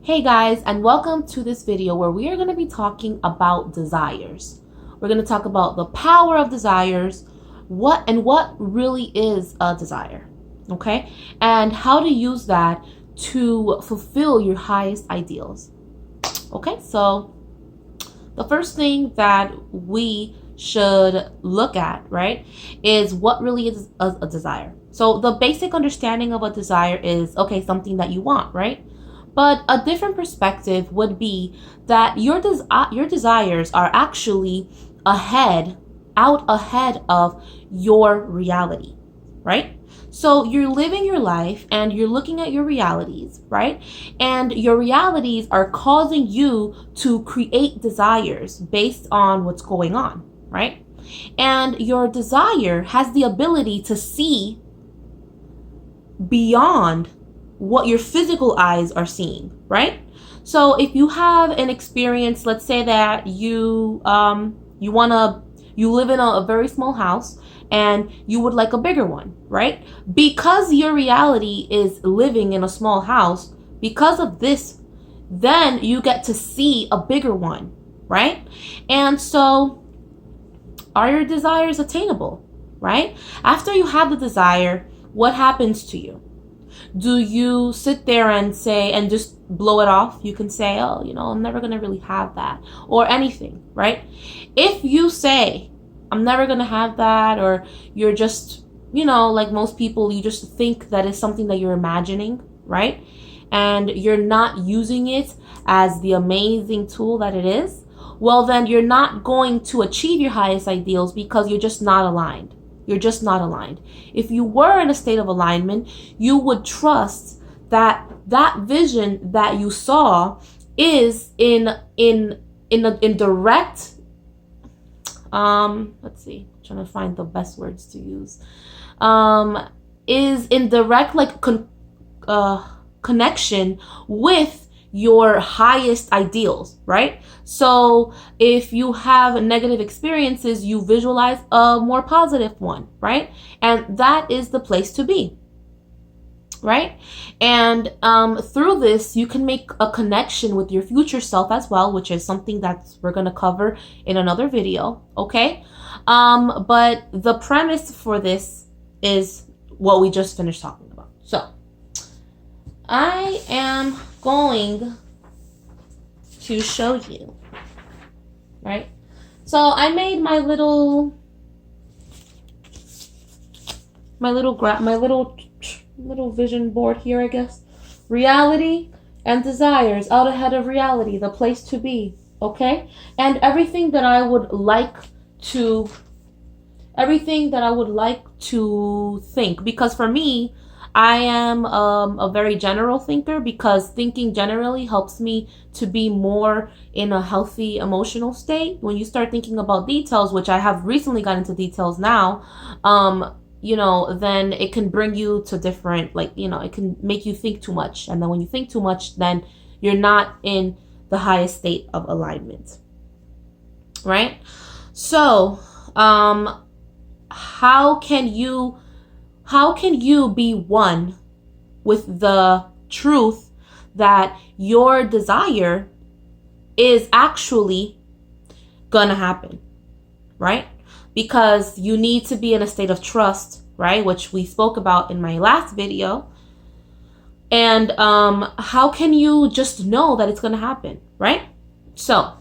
Hey guys, and welcome to this video where we are going to be talking about desires. We're going to talk about the power of desires, what really is a desire, okay? And how to use that to fulfill your highest ideals. Okay? So, the first thing that we should look at, right, is what really is a desire. So, the basic understanding of a desire is okay, something that you want, right? But a different perspective would be that your desires are actually out ahead of your reality, right? So you're living your life and you're looking at your realities, right? And your realities are causing you to create desires based on what's going on, right? And your desire has the ability to see beyond what your physical eyes are seeing, right? So if you have an experience, let's say that you live in a very small house and you would like a bigger one, right? Because your reality is living in a small house, because of this, then you get to see a bigger one, right? And so are your desires attainable, right? After you have the desire, what happens to you? Do you sit there and say and just blow it off? You can say, oh, I'm never going to really have that or anything, right? If you say, I'm never going to have that, or you're just, like most people, you just think that is something that you're imagining, right? And you're not using it as the amazing tool that it is, well, then you're not going to achieve your highest ideals because you're just not aligned. You're just not aligned. If you were in a state of alignment, you would trust that that vision that you saw is in direct let's see, I'm trying to find the best words to use. Is in direct connection with your highest ideals, right? So if you have negative experiences, you visualize a more positive one, right? And that is the place to be, right? And through this, you can make a connection with your future self as well, which is something that we're going to cover in another video, okay? But the premise for this is what we just finished talking about. So I am going to show you, right? So I made my little vision board here, I guess. Reality and desires out ahead of reality, the place to be, okay? And everything that I would like to think, because for me, I am a very general thinker, because thinking generally helps me to be more in a healthy emotional state. When you start thinking about details, which I have recently got into details now, then it can bring you to different, it can make you think too much. And then when you think too much, then you're not in the highest state of alignment, right? So, how can you be one with the truth that your desire is actually gonna happen, right? Because you need to be in a state of trust, right? Which we spoke about in my last video. And how can you just know that it's gonna happen, right? So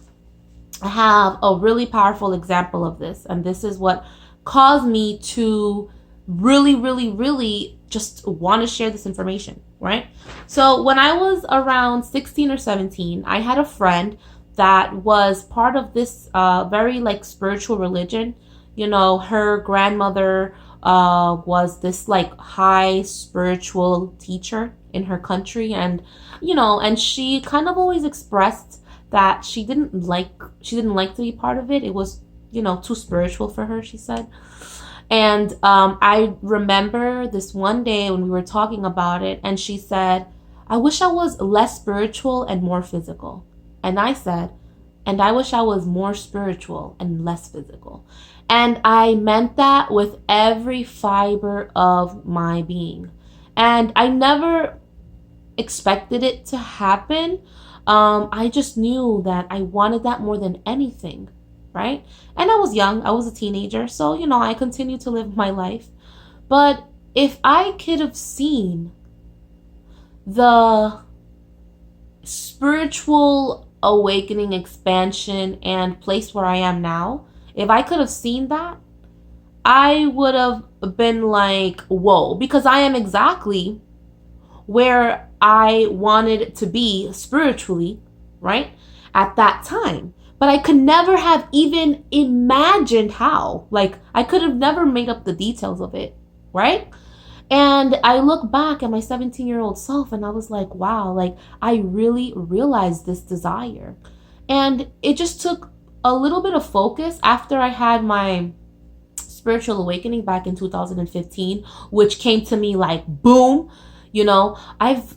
I have a really powerful example of this, and this is what caused me to really just want to share this information, right? So when I was around 16 or 17, I had a friend that was part of this very spiritual religion. Her grandmother was this high spiritual teacher in her country, and and she kind of always expressed that she didn't like to be part of it. It was too spiritual for her, she said. And I remember this one day when we were talking about it, and she said, I wish I was less spiritual and more physical. And I said, and I wish I was more spiritual and less physical. And I meant that with every fiber of my being. And I never expected it to happen. I just knew that I wanted that more than anything, right? And I was young, I was a teenager, so, you know, I continued to live my life. But if I could have seen the spiritual awakening, expansion, and place where I am now, if I could have seen that, I would have been like, whoa, because I am exactly where I wanted to be spiritually, right? At that time. But I could never have even imagined how. Like, I could have never made up the details of it, right? And I look back at my 17-year-old self and I was like, wow, like, I really realized this desire. And it just took a little bit of focus after I had my spiritual awakening back in 2015, which came to me like boom. You know, I've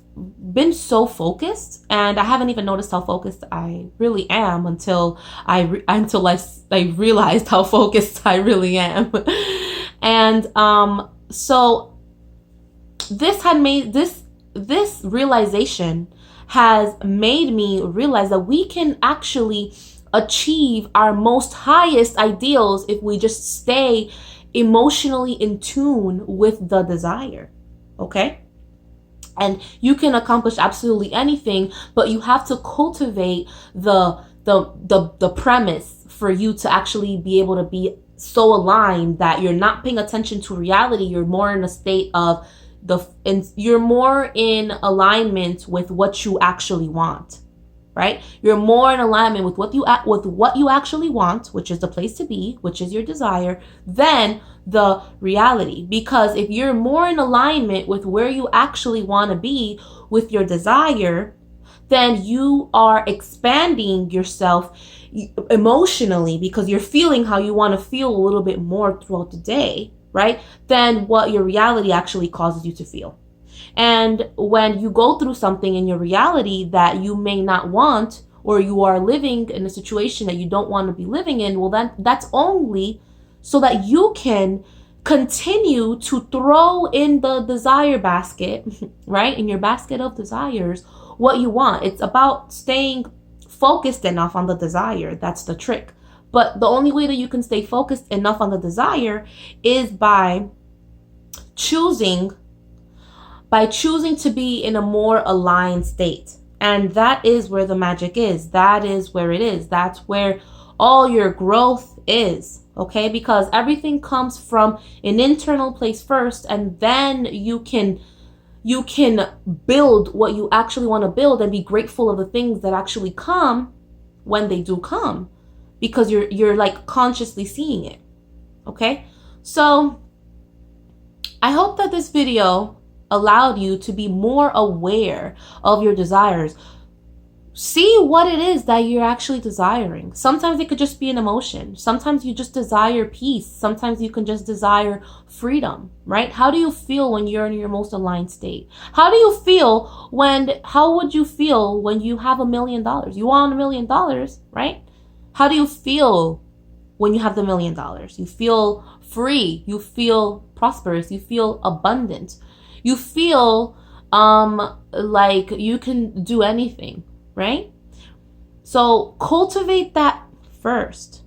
been so focused, and I haven't even noticed how focused I really am until I realized how focused I really am. And so this realization has made me realize that we can actually achieve our most highest ideals if we just stay emotionally in tune with the desire. Okay? And you can accomplish absolutely anything, but you have to cultivate the premise for you to actually be able to be so aligned that you're not paying attention to reality. You're more in a state of you're more in alignment with what you actually want, right? You're more in alignment with what you actually want, which is the place to be, which is your desire, than the reality. Because if you're more in alignment with where you actually want to be with your desire, then you are expanding yourself emotionally, because you're feeling how you want to feel a little bit more throughout the day, right? Than what your reality actually causes you to feel. And when you go through something in your reality that you may not want, or you are living in a situation that you don't want to be living in, well, then that's only so that you can continue to throw in the desire basket, right? In your basket of desires, what you want. It's about staying focused enough on the desire. That's the trick. But the only way that you can stay focused enough on the desire is by choosing to be in a more aligned state. And that is where the magic is. That is where it is. That's where all your growth is. Okay? Because everything comes from an internal place first, and then you can build what you actually want to build and be grateful of the things that actually come when they do come, because you're like consciously seeing it. Okay? So I hope that this video allowed you to be more aware of your desires. See what it is that you're actually desiring. Sometimes it could just be an emotion. Sometimes you just desire peace. Sometimes you can just desire freedom, right? How do you feel when you're in your most aligned state? How would you feel when you have $1 million? You want $1 million, right? How do you feel when you have the $1 million? You feel free. You feel prosperous. You feel abundant. You feel like you can do anything, right? So cultivate that first,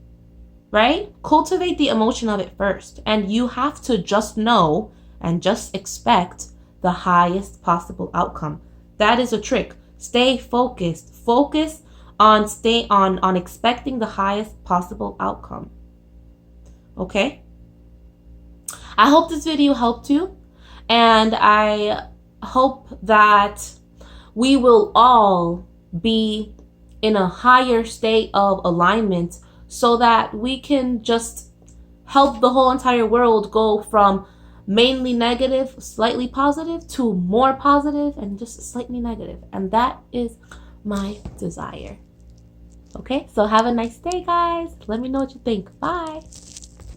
right? Cultivate the emotion of it first. And you have to just know and just expect the highest possible outcome. That is a trick. Stay focused. Focus on expecting the highest possible outcome. Okay? I hope this video helped you. And I hope that we will all be in a higher state of alignment so that we can just help the whole entire world go from mainly negative, slightly positive, to more positive and just slightly negative. And that is my desire. Okay, so have a nice day, guys. Let me know what you think. Bye.